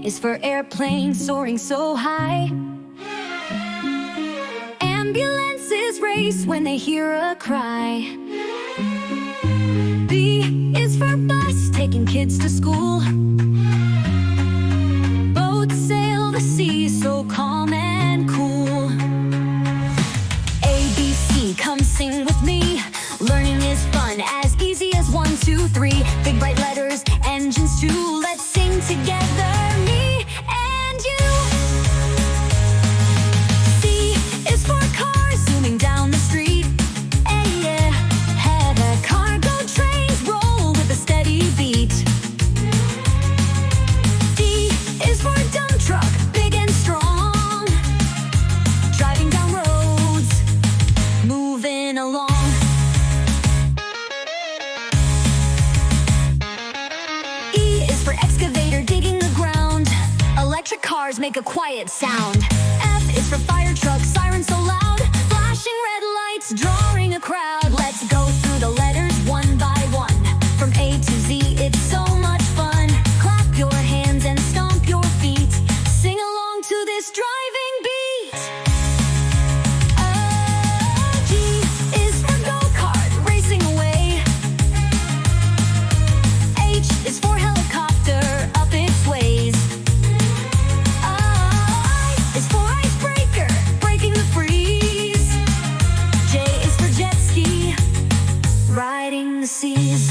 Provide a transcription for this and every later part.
is for airplane soaring so high. Ambulances race when they hear a cry. B is for bus, taking kids to school. Boats sail the sea so calm and cool. A, B, C, come sing with me. Learning is fun, as easy as 1, 2, 3. Big bright letters, engines too. Let's sing together, me and you. C is for cars zooming down the street. A, yeah, heavy cargo trains roll with a steady beat. D is for dump truck, big and strong, driving down roads, moving along. For excavator digging the ground, electric cars make a quiet sound. F is for fire truck, sirens so loud, flashing red lights, drawing a crowd. Let's go through the letters one by one. From A to Z, it's so much fun. Clap your hands and stomp your feet. Sing along to this driving beat. G is for go-kart, racing away. H is for helicopter, up its ways. I is for icebreaker, breaking the freeze. J is for jet ski, riding the seas.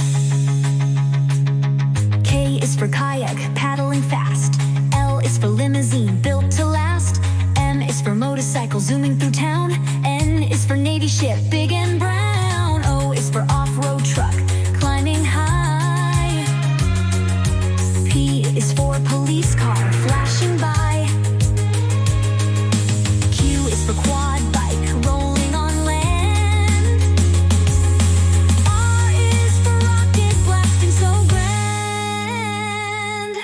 K is for kayak, paddling fast. L is for limousine, built to last. M is for motorcycle, zooming through town. N is for navy ship, big and brown. O is for off-road truck, climbing high. P is for police car, flashing by. Q is for quad bike, rolling on land. R is for rocket, blasting so grand.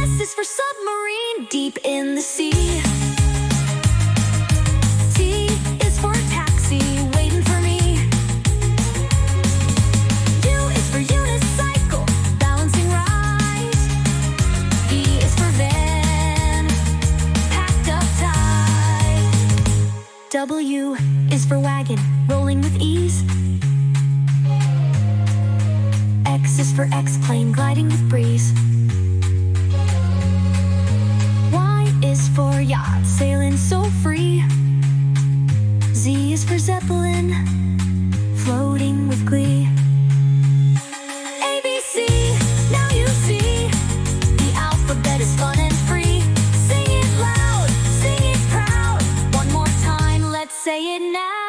S is for submarine, deep in the sea. T is for taxi, waiting for me. U is for unicycle, balancing right. V is for van, packed up tight. W is for wagon, rolling with ease. X is for X-plane, gliding with breeze. Y is for yacht, sailing so free. Z is for zeppelin, floating with glee. A, B, C, now you see. The alphabet is fun and free. Sing it loud, sing it proud. One more time, let's say it now.